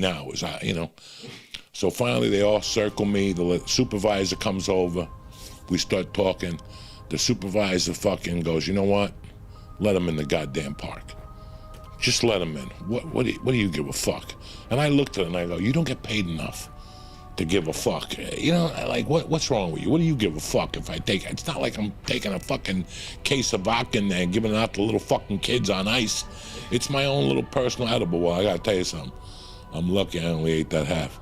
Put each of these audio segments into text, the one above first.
hours, you know. So finally they all circle me. The supervisor comes over. We start talking. The supervisor fucking goes, you know what? Let him in the goddamn park. Just let him in. What do you give a fuck? And I looked at him and I go, you don't get paid enough to give a fuck. You know, like, what's wrong with you? What do you give a fuck if I take it? It's not like I'm taking a fucking case of vodka and giving it out to little fucking kids on ice. It's my own little personal edible. Well, I gotta tell you something. I'm lucky I only ate that half.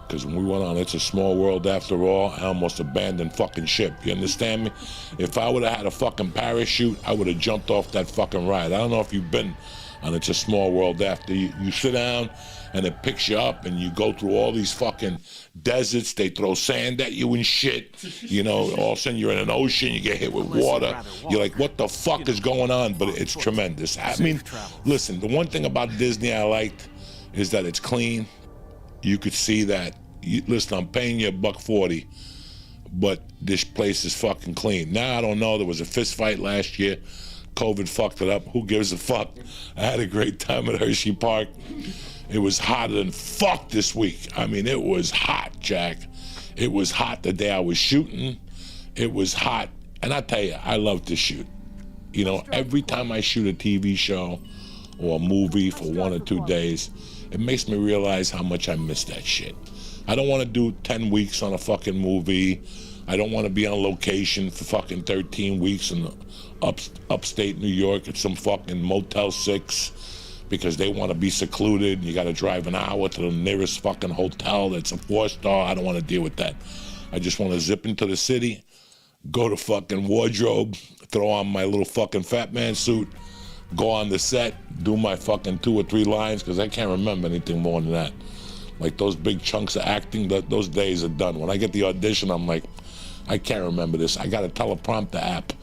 Because when we went on It's a Small World After All, I almost abandoned fucking ship. You understand me? If I would have had a fucking parachute, I would have jumped off that fucking ride. I don't know if you've been on It's a Small World After. You sit down and it picks you up and you go through all these fucking deserts. They throw sand at you and shit. You know, all of a sudden you're in an ocean, you get hit with water. You're like, what the fuck is going on? But it's tremendous. I mean, listen, the one thing about Disney I liked is that it's clean. You could see that. Listen, I'm paying you $140, but this place is fucking clean. Now I don't know. There was a fist fight last year. COVID fucked it up. Who gives a fuck? I had a great time at Hershey Park. It was hotter than fuck this week. I mean, it was hot, Jack. It was hot the day I was shooting. It was hot. And I tell you, I love to shoot. You know, every time I shoot a TV show or a movie for 1 or 2 days, it makes me realize how much I miss that shit. I don't want to do 10 weeks on a fucking movie. I don't want to be on location for fucking 13 weeks in upstate New York at some fucking Motel 6 because they want to be secluded. You got to drive an hour to the nearest fucking hotel that's a 4-star. I don't want to deal with that. I just want to zip into the city, go to fucking wardrobe, throw on my little fucking fat man suit, go on the set, do my fucking 2 or 3 lines, because I can't remember anything more than that. Like those big chunks of acting, those days are done. When I get the audition, I'm like, I can't remember this. I got a teleprompter app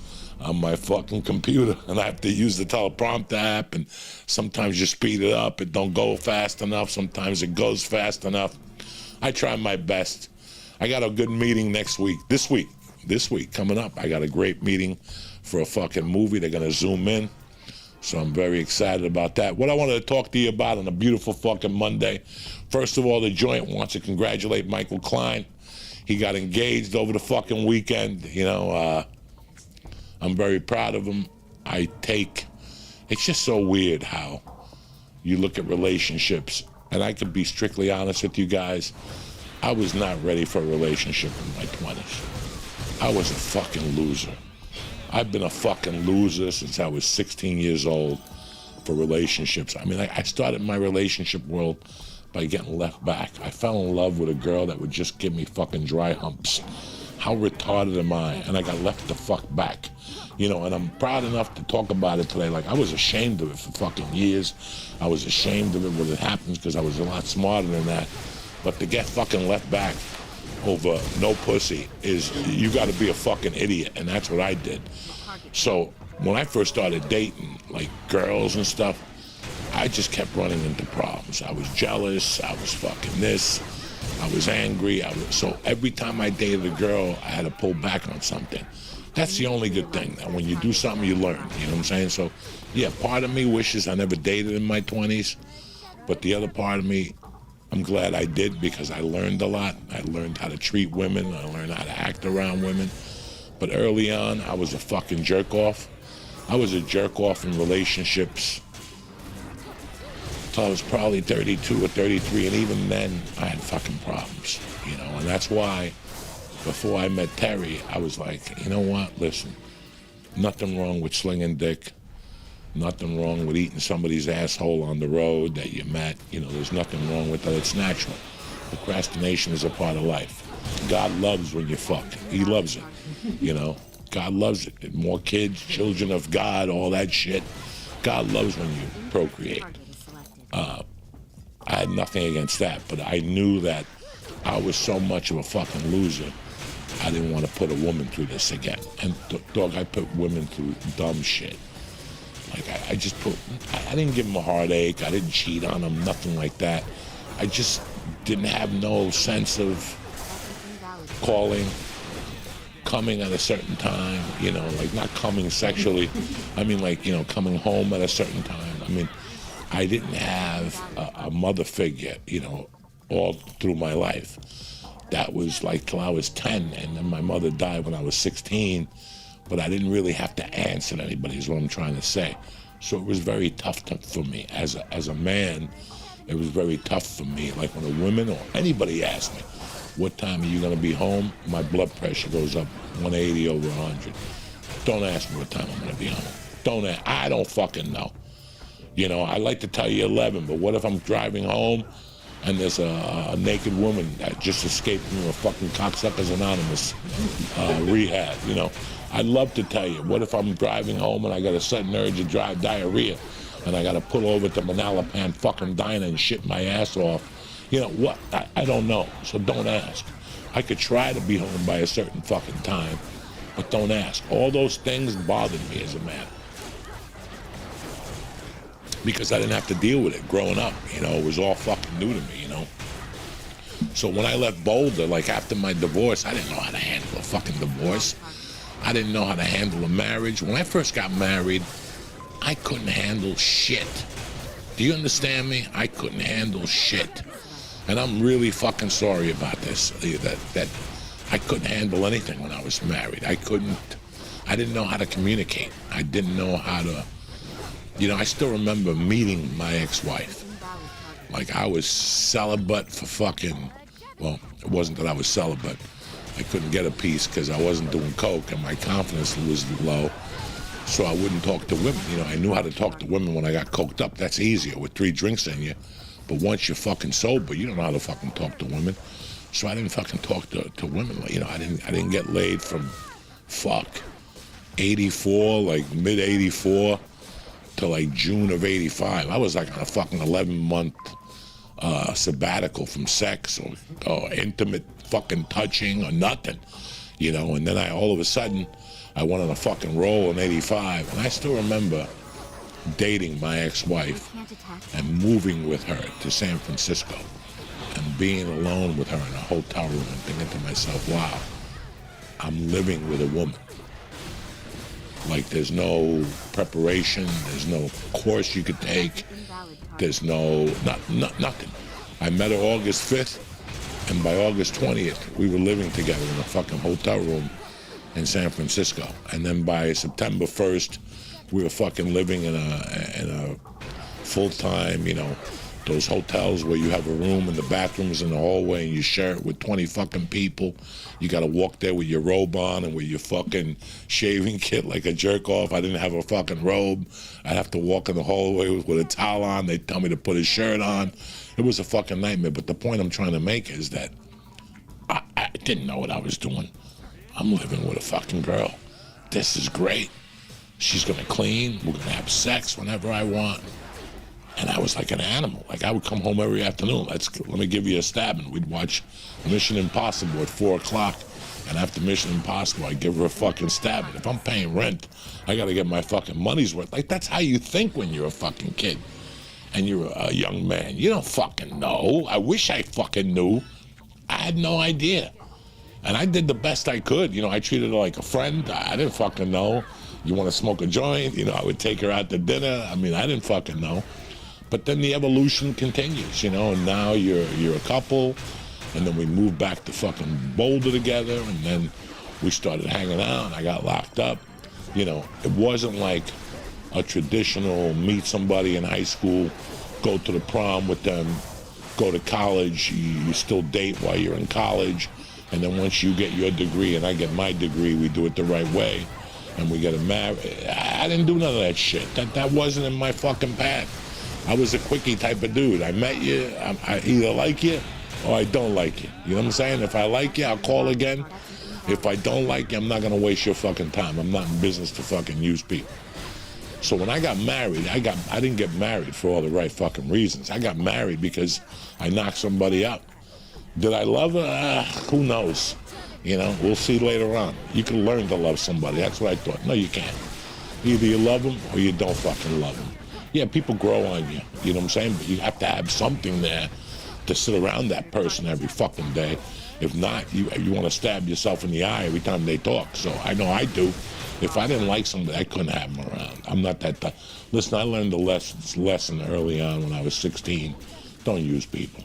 on my fucking computer, and I have to use the teleprompter app, and sometimes you speed it up, it don't go fast enough, sometimes it goes fast enough. I try my best. I got a good meeting this week coming up. I got a great meeting for a fucking movie. They're gonna zoom in. So I'm very excited about that. What I wanted to talk to you about on a beautiful fucking Monday. First of all, the Joint wants to congratulate Michael Klein. He got engaged over the fucking weekend. You know, I'm very proud of him. It's just so weird how you look at relationships. And I could be strictly honest with you guys. I was not ready for a relationship in my 20s. I was a fucking loser. I've been a fucking loser since I was 16 years old for relationships. I mean, I started my relationship world by getting left back. I fell in love with a girl that would just give me fucking dry humps. How retarded am I? And I got left the fuck back. You know, and I'm proud enough to talk about it today. Like, I was ashamed of it for fucking years. I was ashamed of it when it happens because I was a lot smarter than that. But to get fucking left back over no pussy is, you gotta be a fucking idiot, and that's what I did. So when I first started dating, like, girls and stuff, I just kept running into problems. I was jealous, I was fucking this, I was angry, so every time I dated a girl, I had to pull back on something. That's the only good thing, that when you do something, you learn, you know what I'm saying? So, yeah, part of me wishes I never dated in my 20s, but the other part of me, I'm glad I did, because I learned a lot. I learned how to treat women. I learned how to act around women. But early on, I was a fucking jerk-off. I was a jerk-off in relationships until I was probably 32 or 33, and even then, I had fucking problems, you know? And that's why, before I met Terry, I was like, you know what, listen, nothing wrong with slinging dick. Nothing wrong with eating somebody's asshole on the road that you met. You know, there's nothing wrong with that. It's natural. Procrastination is a part of life. God loves when you fuck. He loves it, you know. God loves it. More kids, children of God, all that shit. God loves when you procreate. I had nothing against that, but I knew that I was so much of a fucking loser, I didn't want to put a woman through this again. And dog, I put women through dumb shit. Like, I didn't give them a heartache, I didn't cheat on them, nothing like that. I just didn't have no sense of coming at a certain time, you know, like not coming sexually. I mean, like, you know, coming home at a certain time. I mean, I didn't have a mother figure, you know, all through my life. That was like till I was 10, and then my mother died when I was 16, but I didn't really have to answer to anybody is what I'm trying to say. So it was very tough for me. As a man, it was very tough for me. Like when a woman or anybody asked me, what time are you gonna be home? My blood pressure goes up 180 over 100. Don't ask me what time I'm gonna be home. Don't ask, I don't fucking know. You know, I like to tell you 11, but what if I'm driving home and there's a naked woman that just escaped from a fucking Cocksuckers Anonymous rehab, you know? I'd love to tell you, what if I'm driving home and I got a sudden urge to drive diarrhea and I gotta pull over to Manalapan fucking diner and shit my ass off? You know, what? I don't know, so don't ask. I could try to be home by a certain fucking time, but don't ask. All those things bothered me as a man, because I didn't have to deal with it growing up. You know, it was all fucking new to me, you know? So when I left Boulder, like after my divorce, I didn't know how to handle a fucking divorce. I didn't know how to handle a marriage. When I first got married, I couldn't handle shit. Do you understand me? I couldn't handle shit. And I'm really fucking sorry about this, that I couldn't handle anything when I was married. I didn't know how to communicate. I didn't know how to, you know, I still remember meeting my ex-wife. Like I was celibate for fucking, well, it wasn't that I was celibate. I couldn't get a piece because I wasn't doing coke and my confidence was low. So I wouldn't talk to women. You know, I knew how to talk to women when I got coked up. That's easier with 3 drinks in you. But once you're fucking sober, you don't know how to fucking talk to women. So I didn't fucking talk to women. You know, I didn't get laid from 84, like mid 84 to like June of 85. I was like on a fucking 11-month sabbatical from sex or intimate fucking touching or nothing, you know. And then all of a sudden I went on a fucking roll in 85, and I still remember dating my ex-wife and moving with her to San Francisco and being alone with her in a hotel room and thinking to myself, wow, I'm living with a woman. Like there's no preparation, there's no course you could take, there's nothing. I met her August 5th, and by August 20th, we were living together in a fucking hotel room in San Francisco. And then by September 1st, we were fucking living in a full-time, you know, those hotels where you have a room and the bathroom's in the hallway and you share it with 20 fucking people. You gotta walk there with your robe on and with your fucking shaving kit like a jerk off. I didn't have a fucking robe. I'd have to walk in the hallway with a towel on. They'd tell me to put a shirt on. It was a fucking nightmare. But the point I'm trying to make is that I didn't know what I was doing. I'm living with a fucking girl. This is great. She's gonna clean. We're gonna have sex whenever I want. And I was like an animal. Like I would come home every afternoon. Let me give you a stabbing. We'd watch Mission Impossible at 4 o'clock. And after Mission Impossible, I'd give her a fucking stabbing. If I'm paying rent, I gotta get my fucking money's worth. Like that's how you think when you're a fucking kid. And you're a young man. You don't fucking know. I wish I fucking knew. I had no idea. And I did the best I could. You know, I treated her like a friend. I didn't fucking know. You wanna smoke a joint? You know, I would take her out to dinner. I mean, I didn't fucking know. But then the evolution continues, you know, and now you're a couple, and then we moved back to fucking Boulder together, and then we started hanging out, and I got locked up. You know, it wasn't like a traditional meet somebody in high school, go to the prom with them, go to college, you still date while you're in college, and then once you get your degree and I get my degree, we do it the right way, and we get married. I didn't do none of that shit. That wasn't in my fucking path. I was a quickie type of dude. I met you, I either like you or I don't like you. You know what I'm saying? If I like you, I'll call again. If I don't like you, I'm not gonna waste your fucking time. I'm not in business to fucking use people. So when I got married, I didn't get married for all the right fucking reasons. I got married because I knocked somebody up. Did I love her? Who knows? You know, we'll see later on. You can learn to love somebody. That's what I thought. No, you can't. Either you love them or you don't fucking love them. Yeah, people grow on you, you know what I'm saying? But you have to have something there to sit around that person every fucking day If not, you want to stab yourself in the eye every time they talk. So I know I do. If I didn't like somebody, I couldn't have them around. I'm not that type. Listen, I learned a lesson early on when I was 16. Don't use people.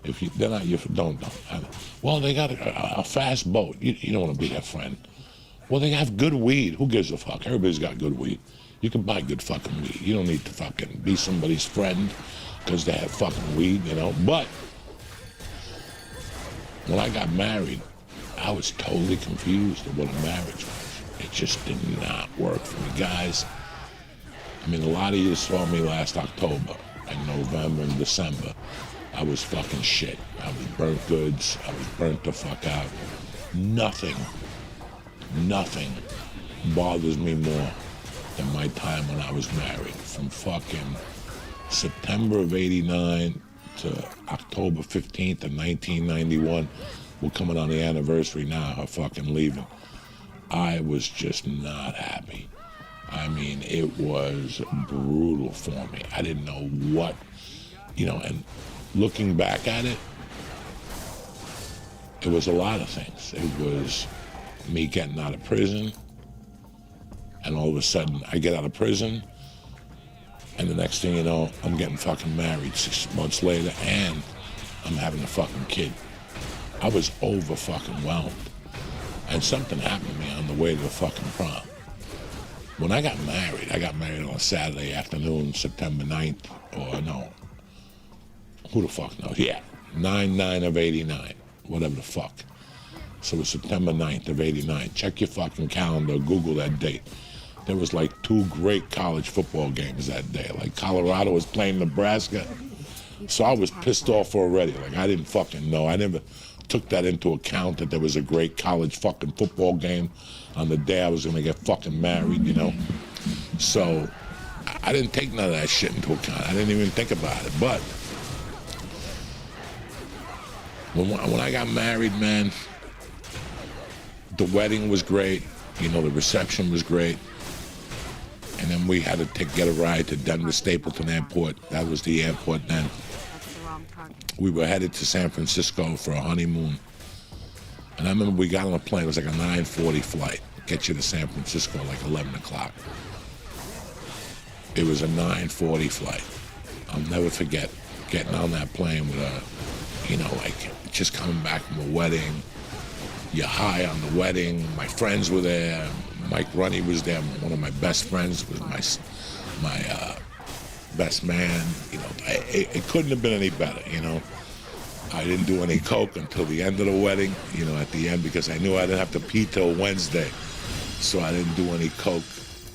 If they're not your, don't. Well, they got a fast boat. You don't want to be their friend. Well, they have good weed. Who gives a fuck? Everybody's got good weed. You can buy good fucking weed. You don't need to fucking be somebody's friend because they have fucking weed, you know. But when I got married, I was totally confused of what a marriage was. It just did not work for me, guys. I mean, a lot of you saw me last October and November and December. I was fucking shit. I was burnt goods. I was burnt the fuck out. Nothing bothers me more than my time when I was married. From fucking September of '89 to October 15th of 1991. We're coming on the anniversary now of fucking leaving. I was just not happy. I mean, it was brutal for me. I didn't know what, you know, and looking back at it, it was a lot of things. It was me getting out of prison, and all of a sudden I get out of prison, and the next thing you know, I'm getting fucking married 6 months later, and I'm having a fucking kid. I was over fucking whelmed. And something happened to me on the way to the fucking prom. When I got married on a Saturday afternoon, September 9th, or no, who the fuck knows? Yeah, 9/9 of '89, whatever the fuck. So it was September 9th of '89. Check your fucking calendar, Google that date. There was like 2 great college football games that day. Like Colorado was playing Nebraska. So I was pissed off already. Like I didn't fucking know. I never took that into account that there was a great college fucking football game on the day I was gonna get fucking married, you know? So I didn't take none of that shit into account. I didn't even think about it. But when I got married, man, the wedding was great. You know, the reception was great. And then we had to get a ride to Denver Stapleton Airport. That was the airport then. We were headed to San Francisco for a honeymoon. And I remember we got on a plane. It was like a 9:40 flight. Get you to San Francisco like 11 o'clock. It was a 9:40 flight. I'll never forget getting on that plane with a, you know, like just coming back from a wedding. You're high on the wedding. My friends were there. Mike Runny was there. One of my best friends was my best man. You know, it couldn't have been any better, you know. I didn't do any coke until the end of the wedding, you know, at the end, because I knew I didn't have to pee till Wednesday. So I didn't do any coke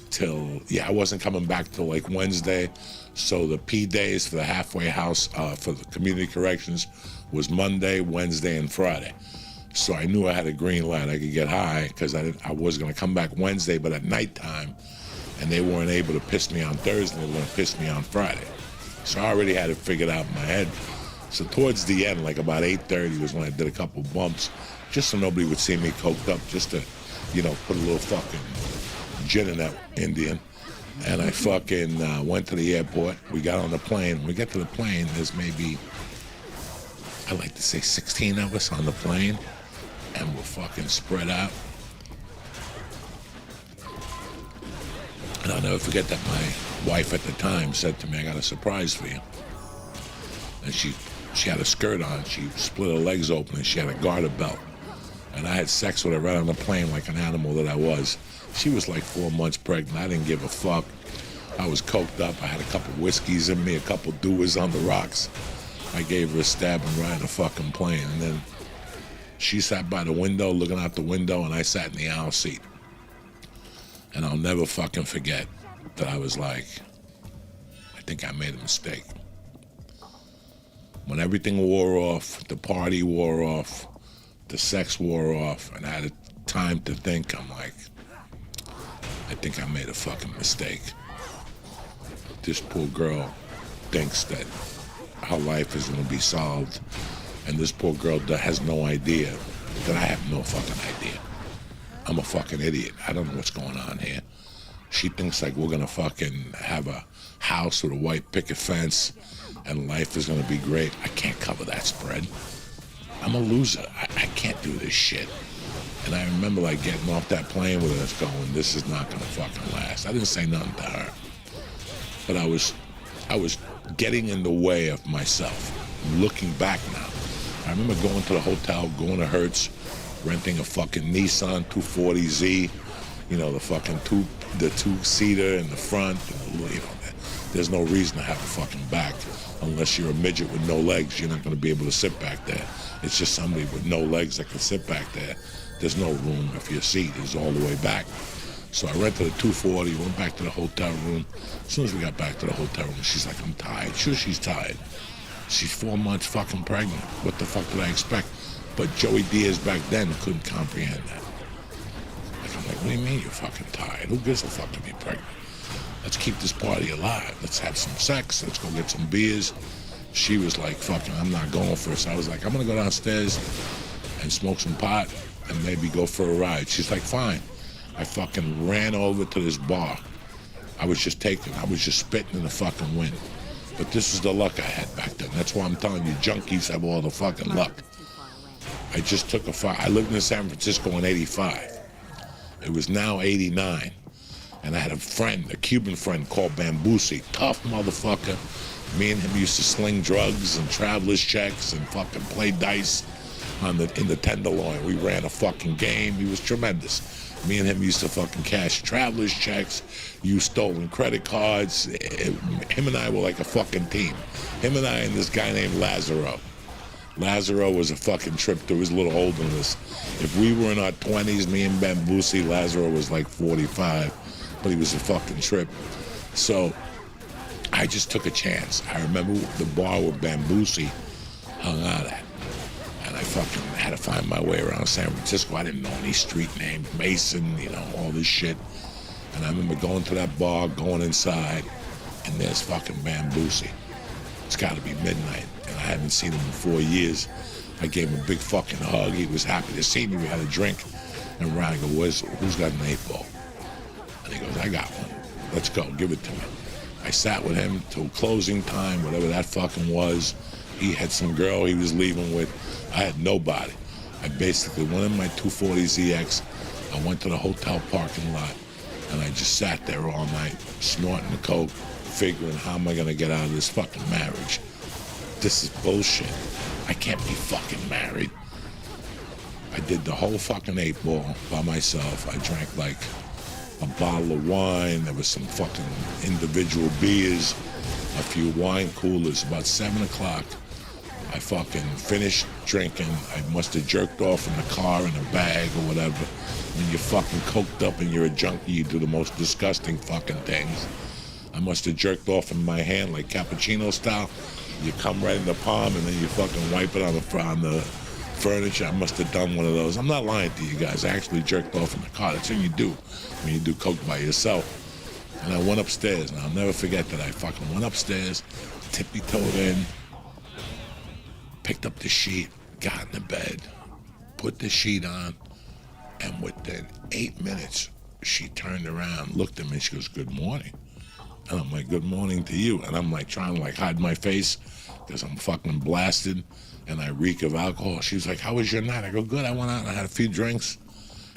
till, I wasn't coming back till like Wednesday. So the pee days for the halfway house, for the community corrections, was Monday, Wednesday, and Friday. So I knew I had a green light. I could get high because I was going to come back Wednesday, but at nighttime, and they weren't able to piss me on Thursday. They were going to piss me on Friday. So I already had it figured out in my head. So towards the end, like about 8:30 was when I did a couple bumps, just so nobody would see me coked up, just to, you know, put a little fucking gin in that Indian. And I fucking went to the airport. We got on the plane. When we get to the plane, there's maybe, I like to say 16 of us on the plane, and we're fucking spread out. And I'll never forget that my wife at the time said to me, I got a surprise for you. And she had a skirt on. She split her legs open and she had a garter belt. And I had sex with her right on the plane like an animal that I was. She was like 4 months pregnant. I didn't give a fuck. I was coked up. I had a couple whiskeys in me, a couple Dewas on the rocks. I gave her a stab and ride a fucking plane. And then she sat by the window, looking out the window, and I sat in the aisle seat. And I'll never fucking forget that I was like, I think I made a mistake. When everything wore off, the party wore off, the sex wore off, and I had time to think, I'm like, I think I made a fucking mistake. This poor girl thinks that her life is going to be solved, and this poor girl has no idea that I have no fucking idea. I'm a fucking idiot. I don't know what's going on here. She thinks like we're going to fucking have a house with a white picket fence and life is going to be great. I can't cover that spread. I'm a loser. I can't do this shit. And I remember like getting off that plane with us going, this is not gonna fucking last. I didn't say nothing to her. But I was getting in the way of myself. Looking back now. I remember going to the hotel, going to Hertz, renting a fucking Nissan 240Z, you know, the two-seater in the front, you know, there's no reason to have a fucking back unless you're a midget with no legs. You're not going to be able to sit back there. It's just somebody with no legs that can sit back there. There's no room if your seat is all the way back. So I rented a 240, went back to the hotel room. As soon as we got back to the hotel room, she's like, I'm tired. Sure, she's tired. She's 4 months fucking pregnant. What the fuck did I expect? But Joey Diaz back then couldn't comprehend that. Like, I'm like, what do you mean you're fucking tired? Who gives a fuck to be pregnant? Let's keep this party alive. Let's have some sex. Let's go get some beers. She was like, fucking, I'm not going for it. So I was like, I'm gonna go downstairs and smoke some pot and maybe go for a ride. She's like, fine. I fucking ran over to this bar. I was just spitting in the fucking wind. But this is the luck I had back then. That's why I'm telling you, junkies have all the fucking luck. I just took I lived in San Francisco in '85. It was now '89. And I had a friend, a Cuban friend called Bambusi, tough motherfucker. Me and him used to sling drugs and traveler's checks and fucking play dice in the Tenderloin. We ran a fucking game. He was tremendous. Me and him used to fucking cash traveler's checks, use stolen credit cards. Him and I were like a fucking team. Him and I and this guy named Lazaro. Lazaro was a fucking trip through. He was a little older than us. If we were in our 20s, me and Bambusi, Lazaro was like 45, but he was a fucking trip. So I just took a chance. I remember the bar where Bambusi hung out at. And I fucking had to find my way around San Francisco. I didn't know any street names, Mason, you know, all this shit. And I remember going to that bar, going inside, and there's fucking Bambusi. It's gotta be midnight, and I hadn't seen him in 4 years. I gave him a big fucking hug. He was happy to see me. We had a drink. And Ryan goes, who's got an 8-ball? And he goes, I got one. Let's go, give it to me. I sat with him till closing time, whatever that fucking was. He had some girl he was leaving with. I had nobody. I basically went in my 240ZX. I went to the hotel parking lot, and I just sat there all night, snorting the coke, figuring how am I gonna get out of this fucking marriage. This is bullshit. I can't be fucking married. I did the whole fucking 8-ball by myself. I drank like a bottle of wine. There was some fucking individual beers, a few wine coolers. About 7 o'clock, I fucking finished drinking. I must have jerked off in the car in a bag or whatever. When you're fucking coked up and you're a junkie, you do the most disgusting fucking things. I must have jerked off in my hand like cappuccino style. You come right in the palm and then you fucking wipe it on the furniture. I must have done one of those. I'm not lying to you guys. I actually jerked off in the car. That's what you do when you do coke by yourself. And I went upstairs, and I'll never forget that I fucking went upstairs, tippy-toed in, picked up the sheet, got in the bed, put the sheet on, and within 8 minutes, she turned around, looked at me, and she goes, good morning. And I'm like, good morning to you. And I'm like trying to like hide my face because I'm fucking blasted and I reek of alcohol. She was like, how was your night? I go, good. I went out and I had a few drinks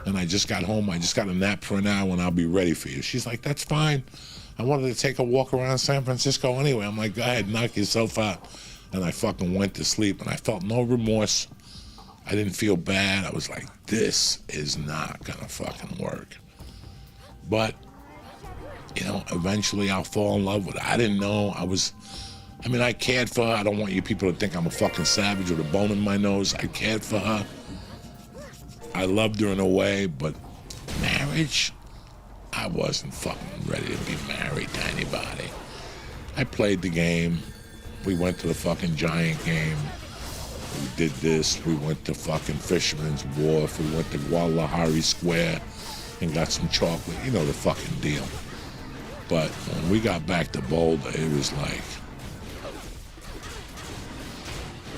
and I just got home. I just got a nap for an hour and I'll be ready for you. She's like, that's fine. I wanted to take a walk around San Francisco anyway. I'm like, go ahead, knock yourself out. And I fucking went to sleep and I felt no remorse. I didn't feel bad. I was like, this is not gonna fucking work. But, you know, eventually I'll fall in love with her. I didn't know I cared for her. I don't want you people to think I'm a fucking savage with a bone in my nose. I cared for her. I loved her in a way, but marriage, I wasn't fucking ready to be married to anybody. I played the game. We went to the fucking Giant game. We did this. We went to fucking Fisherman's Wharf. We went to Guadalajara Square and got some chocolate. You know the fucking deal. But when we got back to Boulder, it was like,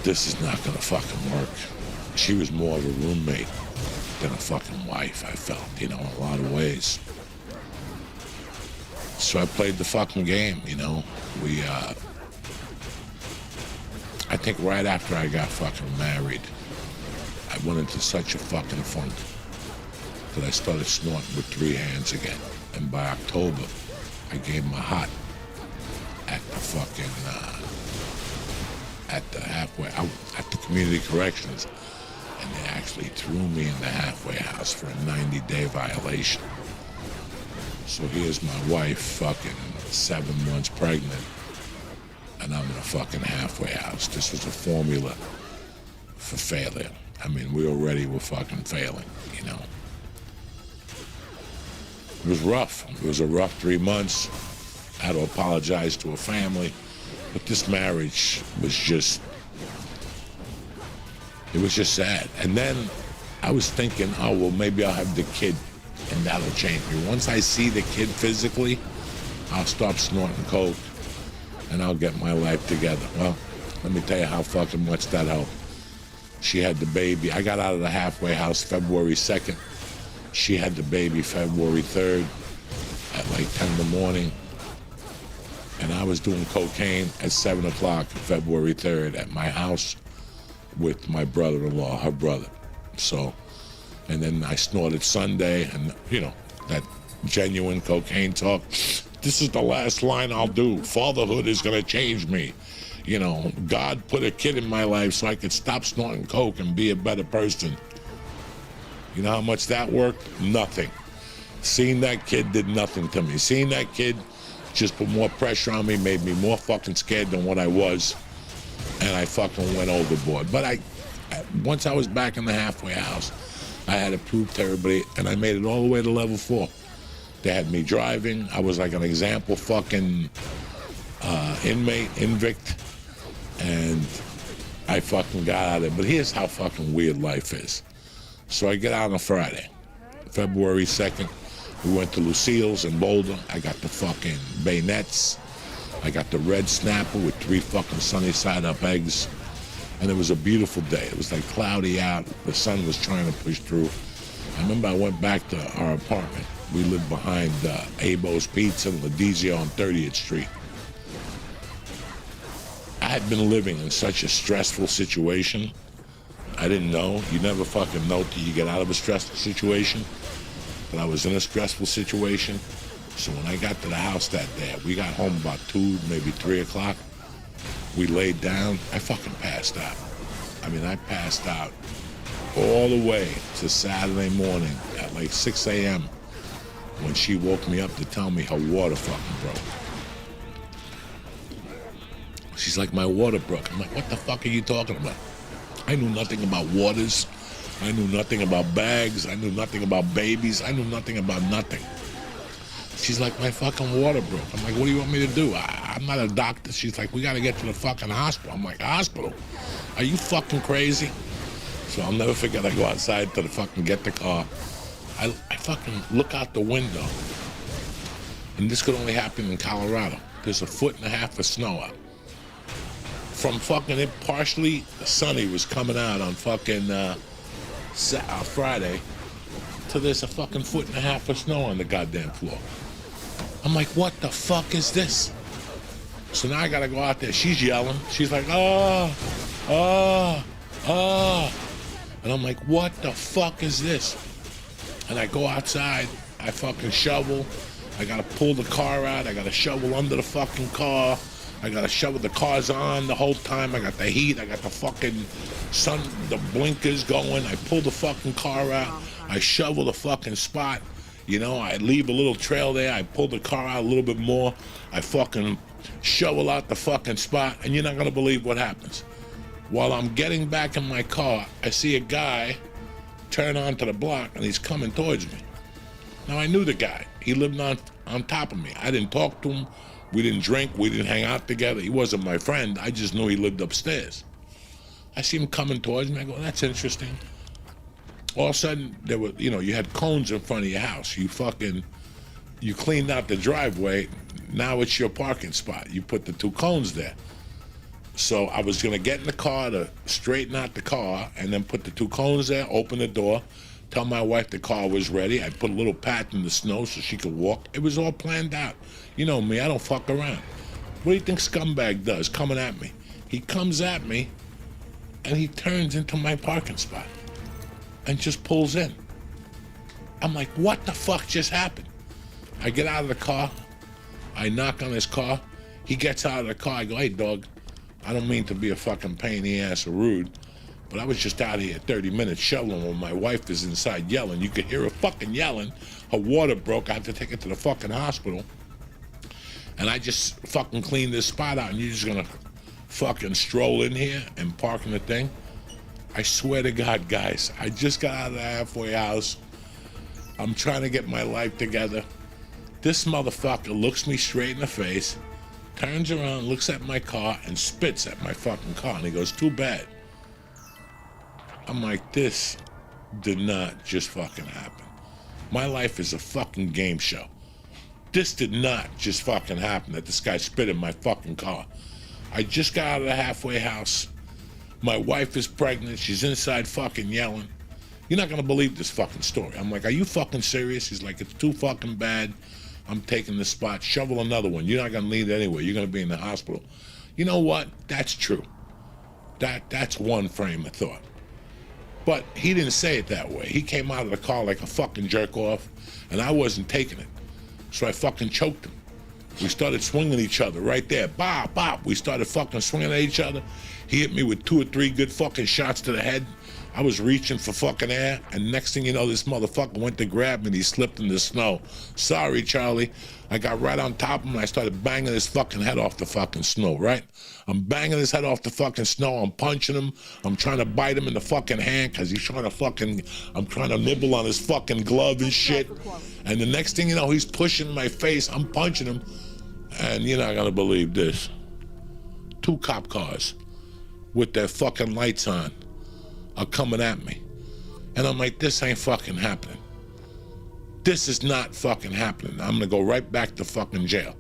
this is not gonna fucking work. She was more of a roommate than a fucking wife, I felt, you know, in a lot of ways. So I played the fucking game, you know. I think right after I got fucking married, I went into such a fucking funk that I started snorting with 3 hands again. And by October, I gave him a hot at the fucking, at the halfway, at the community corrections. And they actually threw me in the halfway house for a 90-day violation. So here's my wife fucking 7 months pregnant, and I'm in a fucking halfway house. This was a formula for failure. I mean, we already were fucking failing, you know. It was rough. It was a rough 3 months. I had to apologize to a family. But this marriage was just, it was just sad. And then I was thinking, oh, well, maybe I'll have the kid and that'll change me. Once I see the kid physically, I'll stop snorting coke and I'll get my life together. Well, let me tell you how fucking much that helped. She had the baby. I got out of the halfway house February 2nd. She had the baby February 3rd at like 10 in the morning. And I was doing cocaine at 7 o'clock February 3rd at my house with my brother-in-law, her brother. So, and then I snorted Sunday, and you know, that genuine cocaine talk. This is the last line I'll do. Fatherhood is gonna change me. You know, God put a kid in my life so I could stop snorting coke and be a better person. You know how much that worked? Nothing. Seeing that kid did nothing to me. Seeing that kid just put more pressure on me, made me more fucking scared than what I was, and I fucking went overboard. But once I was back in the halfway house, I had to prove to everybody, and I made it all the way to level 4. They had me driving. I was like an example fucking inmate, invict, and I fucking got out of it. But here's how fucking weird life is. So I get out on a Friday, February 2nd. We went to Lucille's in Boulder. I got the fucking bayonets. I got the red snapper with 3 fucking sunny side up eggs. And it was a beautiful day. It was like cloudy out. The sun was trying to push through. I remember I went back to our apartment. We lived behind Abo's Pizza and Ladizio on 30th Street. I had been living in such a stressful situation. I didn't know. You never fucking know till you get out of a stressful situation. But I was in a stressful situation. So when I got to the house that day, we got home about 2, maybe 3 o'clock. We laid down. I fucking passed out. I mean, I passed out all the way to Saturday morning at like 6 a.m. when she woke me up to tell me her water fucking broke. She's like, my water broke. I'm like, what the fuck are you talking about? I knew nothing about waters. I knew nothing about bags. I knew nothing about babies. I knew nothing about nothing. She's like, my fucking water broke. I'm like, what do you want me to do? I'm not a doctor. She's like, we got to get to the fucking hospital. I'm like, hospital? Are you fucking crazy? So I'll never forget, I go outside to the fucking get the car. I fucking look out the window. And this could only happen in Colorado. There's 1.5 feet of snow out. From fucking it partially sunny was coming out on fucking Friday to there's a fucking 1.5 feet of snow on the goddamn floor. I'm like, what the fuck is this? So now I gotta go out there. She's yelling. She's like, oh. And I'm like, what the fuck is this? And I go outside. I fucking shovel. I gotta pull the car out. I gotta shovel under the fucking car. I gotta shovel. The car's on the whole time. I got the heat. I got the fucking sun, the blinkers going. I pull the fucking car out. I shovel the fucking spot. You know, I leave a little trail there. I pull the car out a little bit more. I fucking shovel out the fucking spot. And you're not gonna believe what happens. While I'm getting back in my car, I see a guy turn onto the block and he's coming towards me. Now I knew the guy. He lived on top of me. I didn't talk to him. We didn't drink. We didn't hang out together. He wasn't my friend. I just knew he lived upstairs. I see him coming towards me. I go, that's interesting. All of a sudden, there were, you know, you had cones in front of your house. You cleaned out the driveway. Now it's your parking spot. You put the 2 cones there. So I was gonna get in the car to straighten out the car and then put the 2 cones there, open the door, tell my wife the car was ready. I put a little pat in the snow so she could walk. It was all planned out. You know me, I don't fuck around. What do you think scumbag does coming at me? He comes at me, and he turns into my parking spot and just pulls in. I'm like, what the fuck just happened? I get out of the car. I knock on his car. He gets out of the car. I go, hey, dog, I don't mean to be a fucking pain in the ass or rude, but I was just out here 30 minutes shoveling when my wife is inside yelling. You could hear her fucking yelling. Her water broke. I have to take her to the fucking hospital. And I just fucking cleaned this spot out, and you're just gonna fucking stroll in here and park in the thing? I swear to God, guys, I just got out of the halfway house. I'm trying to get my life together. This motherfucker looks me straight in the face, turns around, looks at my car, and spits at my fucking car, and he goes, too bad. I'm like, this did not just fucking happen. My life is a fucking game show. This did not just fucking happen that this guy spit in my fucking car. I just got out of the halfway house. My wife is pregnant. She's inside fucking yelling. You're not gonna believe this fucking story. I'm like, are you fucking serious? He's like, it's too fucking bad. I'm taking the spot. Shovel another one. You're not gonna leave it anyway. You're gonna be in the hospital. You know what? That's true. That's one frame of thought. But he didn't say it that way. He came out of the car like a fucking jerk off, and I wasn't taking it. So I fucking choked him. We started swinging each other right there. Bop, bop. We started fucking swinging at each other. He hit me with 2 or 3 good fucking shots to the head. I was reaching for fucking air, and next thing you know, this motherfucker went to grab me and he slipped in the snow. Sorry, Charlie. I got right on top of him and I started banging his fucking head off the fucking snow, right? I'm banging his head off the fucking snow. I'm punching him. I'm trying to bite him in the fucking hand because he's trying to fucking, I'm trying to nibble on his fucking glove and shit. And the next thing you know, he's pushing my face. I'm punching him. And you're not gonna believe this. 2 cop cars with their fucking lights on are coming at me. And I'm like, this ain't fucking happening. This is not fucking happening. I'm gonna go right back to fucking jail.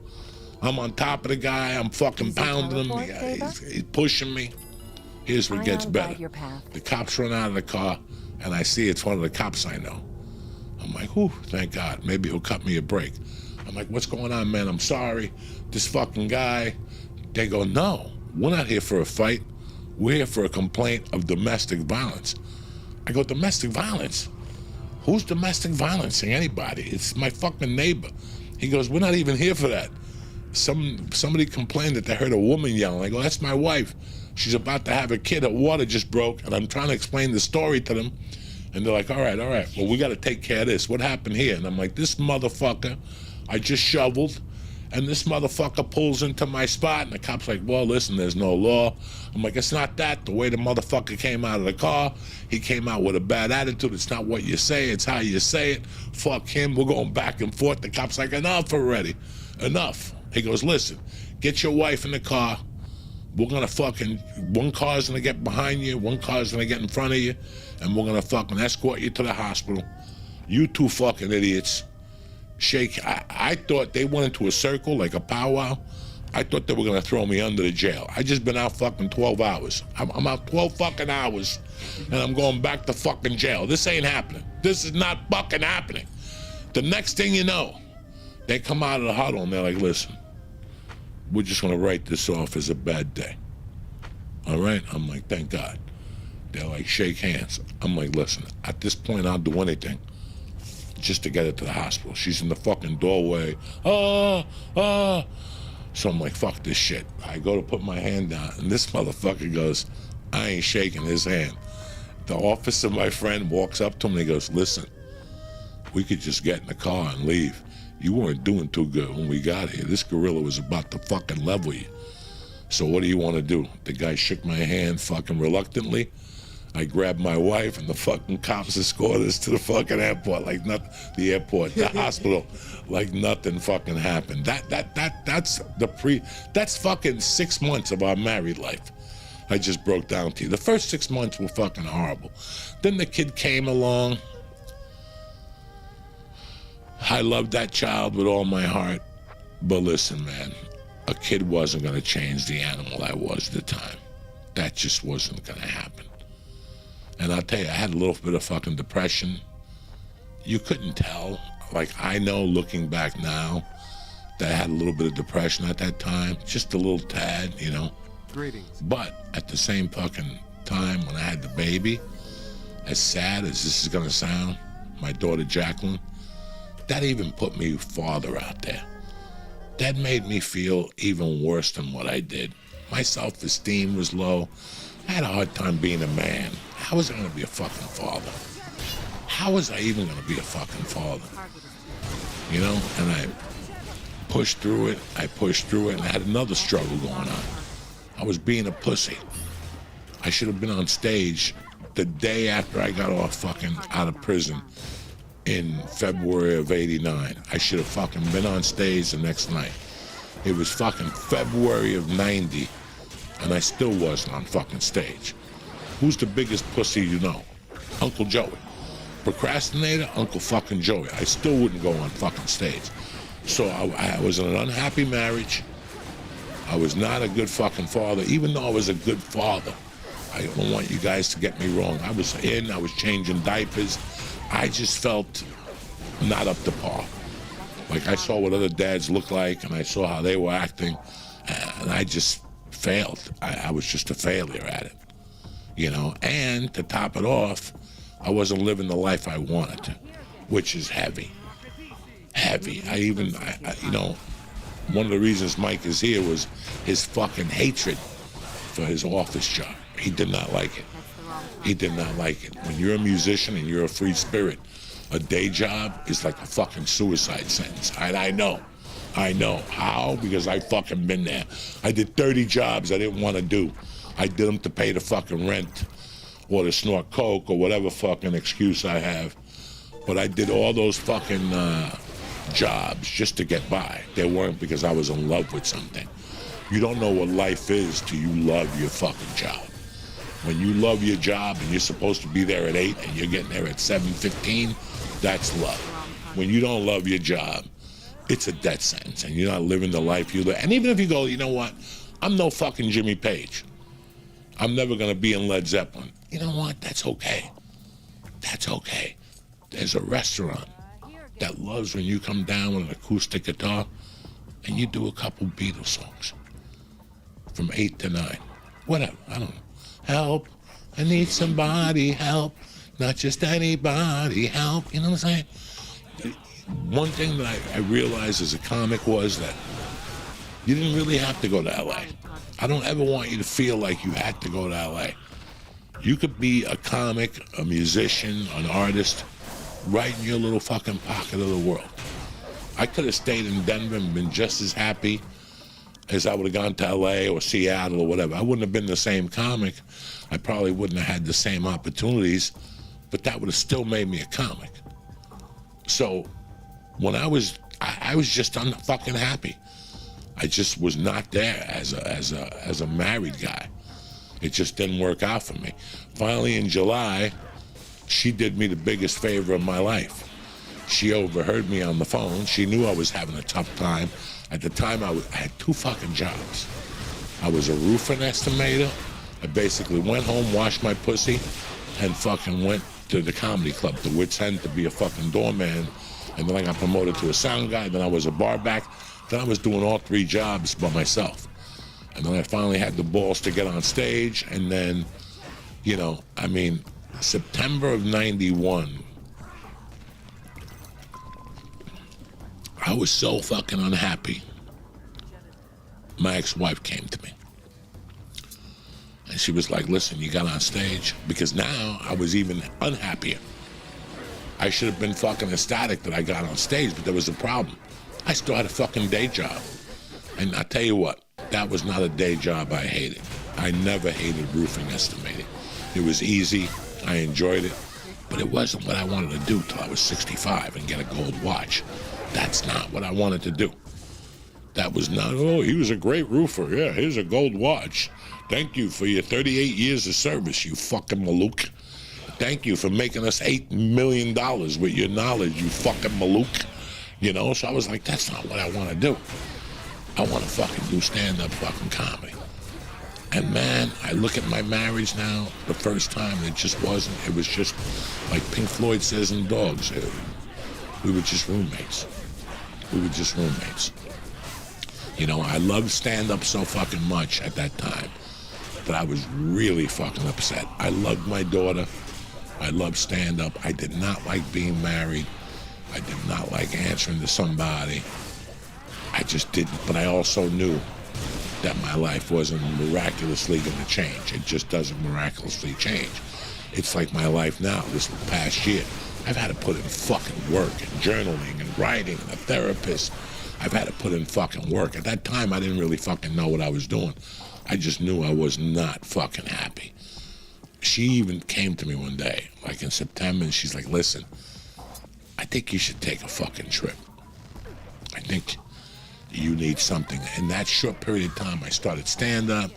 I'm on top of the guy, I'm fucking pounding him, he's pushing me. Here's what gets better. The cops run out of the car, and I see it's one of the cops I know. I'm like, whew, thank God, maybe he'll cut me a break. I'm like, what's going on, man? I'm sorry, this fucking guy. They go, no, we're not here for a fight. We're here for a complaint of domestic violence. I go, domestic violence? Who's domestic violencing anybody? It's my fucking neighbor. He goes, we're not even here for that. Somebody complained that they heard a woman yelling. I go, that's my wife. She's about to have a kid. Her water just broke, and I'm trying to explain the story to them. And they're like, all right, well, we got to take care of this. What happened here? And I'm like, this motherfucker, I just shoveled, and this motherfucker pulls into my spot, and the cop's like, well, listen, there's no law. I'm like, it's not that. The way the motherfucker came out of the car, he came out with a bad attitude. It's not what you say, it's how you say it. Fuck him. We're going back and forth. The cop's like, enough already. Enough. He goes, listen, get your wife in the car. We're gonna fucking, one car's gonna get behind you, one car's gonna get in front of you, and we're gonna fucking escort you to the hospital. You 2 fucking idiots. Shake, I thought they went into a circle like a powwow. I thought they were gonna throw me under the jail. I just been out fucking 12 hours. I'm out 12 fucking hours, and I'm going back to fucking jail. This ain't happening. This is not fucking happening. The next thing you know, they come out of the huddle and they're like, listen, we're just gonna write this off as a bad day. All right? I'm like, thank God. They're like, shake hands. I'm like, listen, at this point, I'll do anything just to get her to the hospital. She's in the fucking doorway. So I'm like, fuck this shit. I go to put my hand down, and this motherfucker goes, I ain't shaking his hand. The officer, my friend, walks up to him and he goes, listen, we could just get in the car and leave. You weren't doing too good when we got here. This gorilla was about to fucking level you. So what do you want to do? The guy shook my hand fucking reluctantly. I grabbed my wife, and the fucking cops escorted us to the fucking airport, like not the airport, the hospital, like nothing fucking happened. That's fucking 6 months of our married life. I just broke down to you. The first 6 months were fucking horrible. Then the kid came along. I loved that child with all my heart. But listen, man, a kid wasn't gonna change the animal I was at the time. That just wasn't gonna happen. And I'll tell you, I had a little bit of fucking depression. You couldn't tell. Like, I know looking back now that I had a little bit of depression at that time. Just a little tad, you know. But at the same fucking time, when I had the baby, as sad as this is gonna sound, my daughter Jacqueline, that even put me farther out there. That made me feel even worse than what I did. My self-esteem was low. I had a hard time being a man. How was I gonna be a fucking father? How was I even gonna be a fucking father? You know, and I pushed through it, and I had another struggle going on. I was being a pussy. I should have been on stage the day after I got off fucking out of prison in February of '89. I should have fucking been on stage the next night. It was fucking February of '90, and I still wasn't on fucking stage. Who's the biggest pussy you know? Uncle Joey. Procrastinator? Uncle fucking Joey. I still wouldn't go on fucking stage. So I was in an unhappy marriage. I was not a good fucking father, even though I was a good father. I don't want you guys to get me wrong. I was changing diapers. I just felt not up to par. Like I saw what other dads looked like, and I saw how they were acting, and I just failed. I was just a failure at it, you know? And to top it off, I wasn't living the life I wanted to, which is heavy. Heavy. I you know, one of the reasons Mike is here was his fucking hatred for his office job. He did not like it. He did not like it. When you're a musician and you're a free spirit, a day job is like a fucking suicide sentence. And I know. How? Because I fucking been there. I did 30 jobs I didn't want to do. I did them to pay the fucking rent or to snort coke or whatever fucking excuse I have. But I did all those fucking jobs just to get by. They weren't because I was in love with something. You don't know what life is till you love your fucking job. When you love your job and you're supposed to be there at 8 and you're getting there at 7:15, that's love. When you don't love your job, it's a death sentence and you're not living the life you live. And even if you go, you know what, I'm no fucking Jimmy Page. I'm never gonna be in Led Zeppelin. You know what, that's okay. That's okay. There's a restaurant that loves when you come down with an acoustic guitar and you do a couple Beatles songs from 8 to 9. Whatever, I don't know. Help, I need somebody, help. Not just anybody, help. You know what I'm saying? One thing that I realized as a comic was that you didn't really have to go to LA. I don't ever want you to feel like you had to go to LA. You could be a comic, a musician, an artist, right in your little fucking pocket of the world. I could have stayed in Denver and been just as happy as I would have gone to LA or Seattle or whatever. I wouldn't have been the same comic. I probably wouldn't have had the same opportunities, but that would have still made me a comic. So when I was just unfucking happy. I just was not there as a married guy. It just didn't work out for me. Finally in July, she did me the biggest favor of my life. She overheard me on the phone. She knew I was having a tough time. At the time, I had 2 fucking jobs. I was a roofing estimator. I basically went home, washed my pussy, and fucking went to the comedy club, the Wits End, to be a fucking doorman. And then I got promoted to a sound guy. Then I was a bar back. Then I was doing all 3 jobs by myself. And then I finally had the balls to get on stage. And then, you know, I mean, September of '91, I was so fucking unhappy. My ex-wife came to me. And she was like, listen, you got on stage. Because now I was even unhappier. I should have been fucking ecstatic that I got on stage, but there was a problem. I still had a fucking day job. And I tell you what, that was not a day job I hated. I never hated roofing estimating. It was easy, I enjoyed it, but it wasn't what I wanted to do till I was 65 and get a gold watch. That's not what I wanted to do. That was not, oh, he was a great roofer. Yeah, here's a gold watch. Thank you for your 38 years of service, you fucking malook. Thank you for making us $8 million with your knowledge, you fucking malook. You know, so I was like, that's not what I want to do. I want to fucking do stand-up fucking comedy. And man, I look at my marriage now, the first time, it just wasn't. It was just like Pink Floyd says in Dogs. We were just roommates. We were just roommates. You know, I loved stand-up so fucking much at that time. that I was really fucking upset. I loved my daughter. I loved stand-up. I did not like being married. I did not like answering to somebody. I just didn't. But I also knew that my life wasn't miraculously going to change. It just doesn't miraculously change. It's like my life now, this past year. I've had to put in fucking work and journaling and writing and a therapist. I've had to put in fucking work. At that time, I didn't really fucking know what I was doing. I just knew I was not fucking happy. She even came to me one day, like in September, and she's like, listen, I think you should take a fucking trip. I think you need something. In that short period of time, I started stand-up.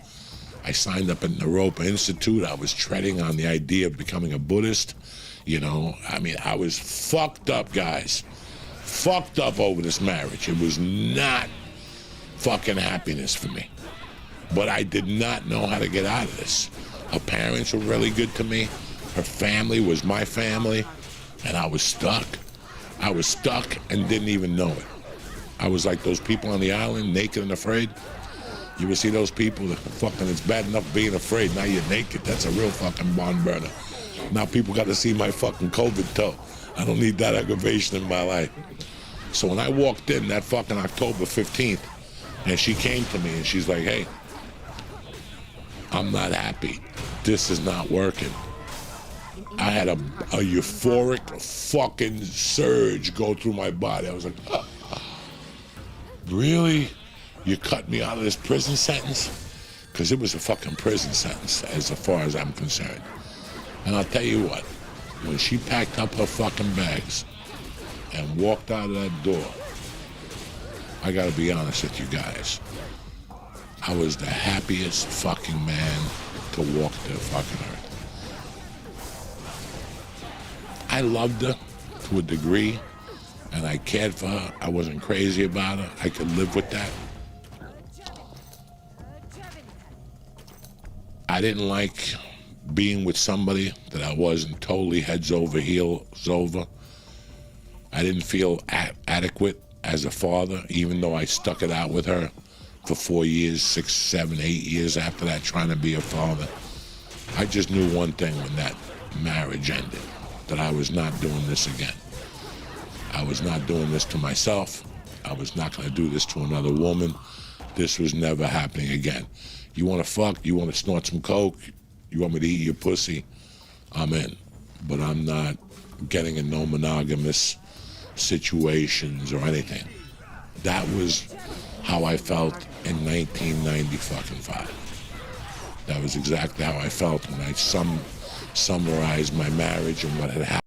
I signed up at the Europa Institute. I was treading on the idea of becoming a Buddhist. You know, I mean, I was fucked up, guys. Fucked up over this marriage. It was not fucking happiness for me. But I did not know how to get out of this. Her parents were really good to me. Her family was my family. And I was stuck. I was stuck and didn't even know it. I was like those people on the island, naked and afraid. You ever see those people that fucking, it's bad enough being afraid, now you're naked. That's a real fucking barn burner. Now people got to see my fucking COVID toe. I don't need that aggravation in my life. So when I walked in that fucking October 15th, and she came to me and she's like, hey, I'm not happy. This is not working. I had a euphoric fucking surge go through my body. I was like, really? You cut me out of this prison sentence? Because it was a fucking prison sentence as far as I'm concerned. And I'll tell you what, when she packed up her fucking bags and walked out of that door, I gotta be honest with you guys, I was the happiest fucking man to walk the fucking earth. I loved her to a degree, and I cared for her. I wasn't crazy about her. I could live with that. I didn't like being with somebody that I wasn't totally heads over heels over. I didn't feel adequate as a father, even though I stuck it out with her for 4 years, 6, 7, 8 years after that, trying to be a father. I just knew one thing when that marriage ended, that I was not doing this again. I was not doing this to myself. I was not going to do this to another woman. This was never happening again. You want to fuck? You want to snort some coke? You want me to eat your pussy? I'm in. But I'm not getting in no monogamous situations or anything. That was how I felt in 1995. That was exactly how I felt when I summarized my marriage and what had happened.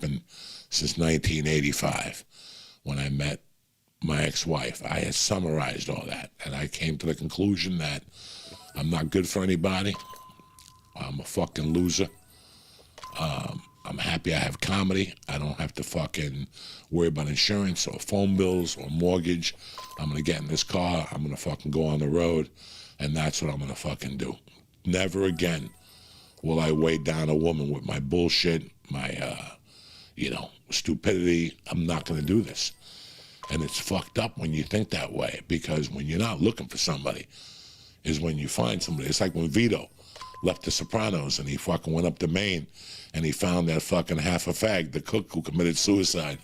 happened since 1985 when I met my ex-wife. I had summarized all that, and I came to the conclusion that I'm not good for anybody. I'm a fucking loser. I'm happy I have comedy. I don't have to fucking worry about insurance or phone bills or mortgage. I'm gonna get in this car, I'm gonna fucking go on the road, and that's what I'm gonna fucking do. Never again will I weigh down a woman with my bullshit, my, stupidity. I'm not gonna do this. And it's fucked up when you think that way, because when you're not looking for somebody is when you find somebody. It's like when Vito left The Sopranos and he fucking went up to Maine and he found that fucking half a fag, the cook who committed suicide.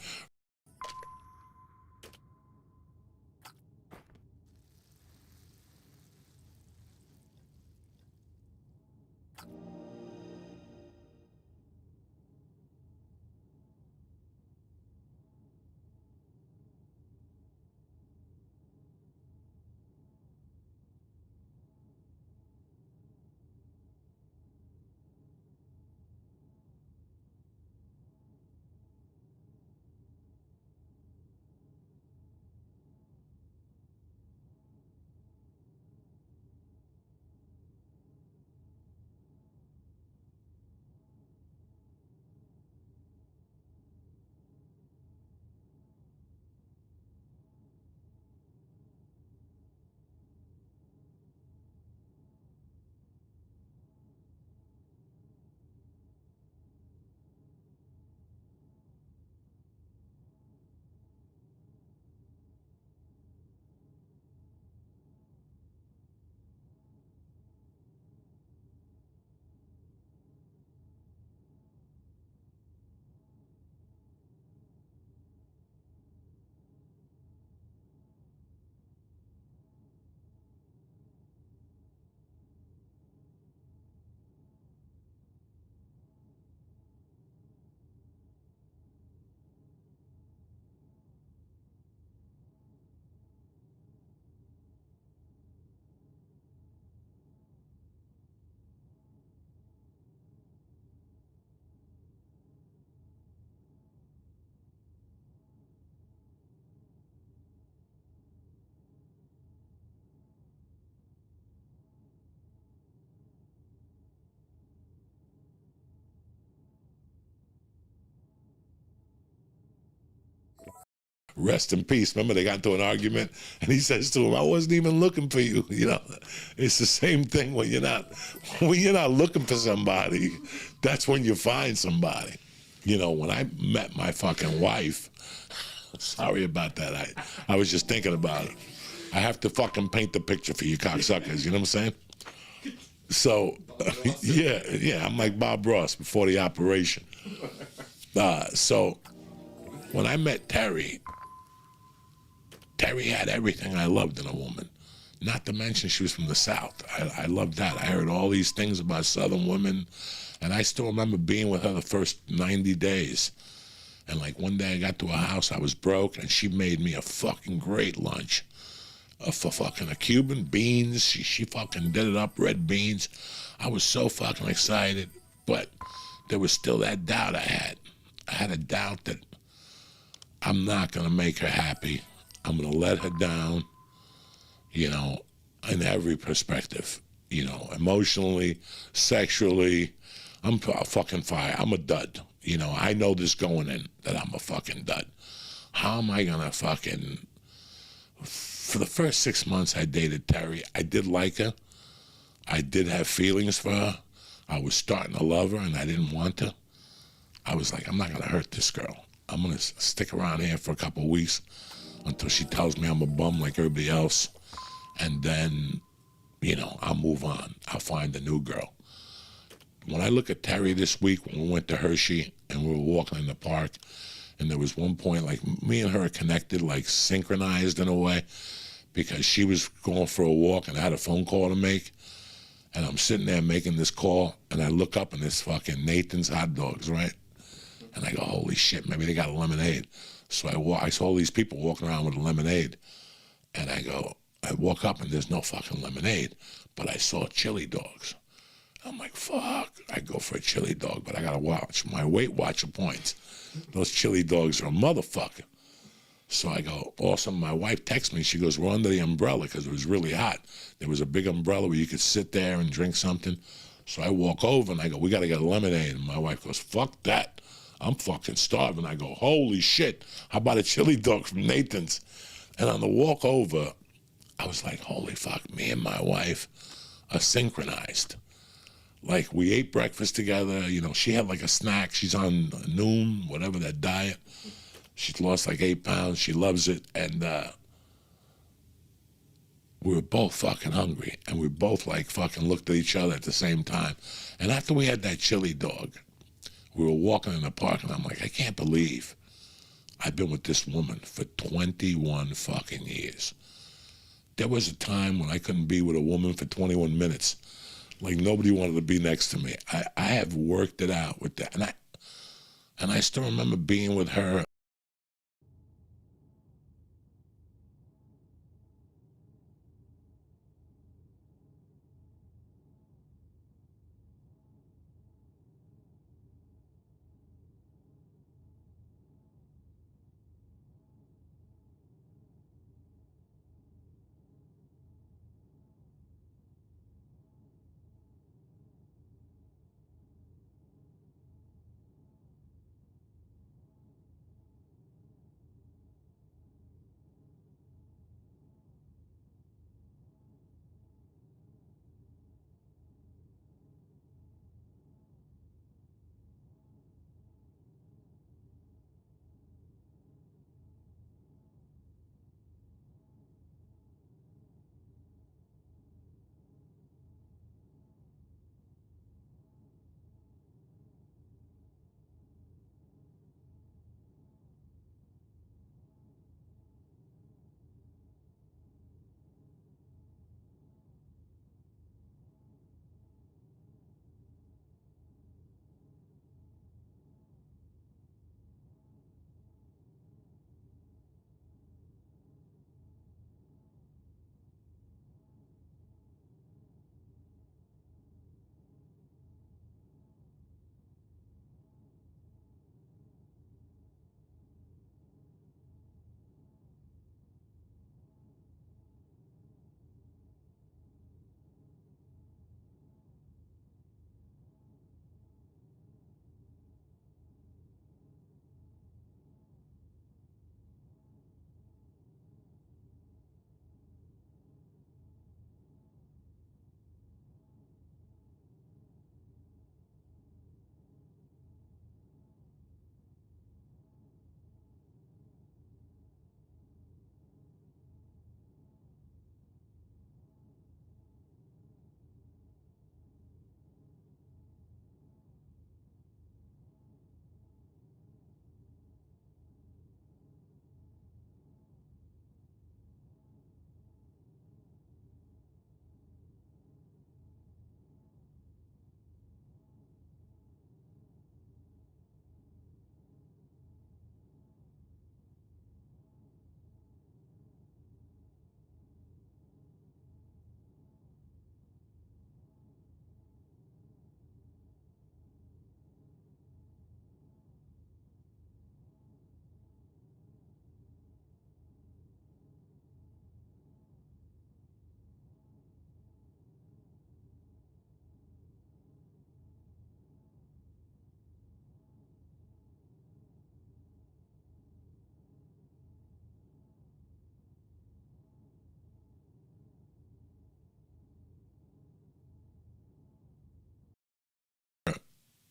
Rest in peace. Remember, they got into an argument, and he says to him, "I wasn't even looking for you." You know, it's the same thing when you're not looking for somebody. That's when you find somebody. You know, when I met my fucking wife, sorry about that. I was just thinking about it. I have to fucking paint the picture for you cocksuckers. You know what I'm saying? So, yeah, I'm like Bob Ross before the operation. So, when I met Terry had everything I loved in a woman. Not to mention she was from the South. I loved that. I heard all these things about Southern women, and I still remember being with her the first 90 days. And like one day I got to a house, I was broke, and she made me a fucking great lunch. For fucking a Cuban, beans, she fucking did it up, red beans. I was so fucking excited, but there was still that doubt I had. I had a doubt that I'm not gonna make her happy. I'm gonna let her down, you know, in every perspective, you know, emotionally, sexually. I'm a fucking fire. I'm a dud. You know, I know this going in that I'm a fucking dud. How am I gonna fucking... For the first 6 months I dated Terry, I did like her. I did have feelings for her. I was starting to love her, and I didn't want to. I was like, I'm not gonna hurt this girl. I'm gonna stick around here for a couple of weeks until she tells me I'm a bum like everybody else, and then, you know, I'll move on. I'll find a new girl. When I look at Terry this week, when we went to Hershey and we were walking in the park, and there was one point, like, me and her are connected, like synchronized in a way, because she was going for a walk and I had a phone call to make, and I'm sitting there making this call, and I look up and it's fucking Nathan's Hot Dogs, right? And I go, holy shit, maybe they got a lemonade. So I saw all these people walking around with a lemonade, and I walk up and there's no fucking lemonade, but I saw chili dogs. I'm like, fuck. I go for a chili dog, but I gotta watch my Weight Watcher points. Those chili dogs are a motherfucker. So I go, awesome. My wife texts me. She goes, we're under the umbrella because it was really hot. There was a big umbrella where you could sit there and drink something. So I walk over and I go, we got to get a lemonade. And my wife goes, fuck that. I'm fucking starving. I go, holy shit. How about a chili dog from Nathan's? And on the walk over, I was like, holy fuck, me and my wife are synchronized. Like, we ate breakfast together. You know, she had like a snack. She's on noon, whatever, that diet. She's lost like 8 pounds. She loves it. And we were both fucking hungry. And we both like fucking looked at each other at the same time. And after we had that chili dog, we were walking in the park and I'm like, I can't believe I've been with this woman for 21 fucking years. There was a time when I couldn't be with a woman for 21 minutes. Like nobody wanted to be next to me. I have worked it out with that. And I still remember being with her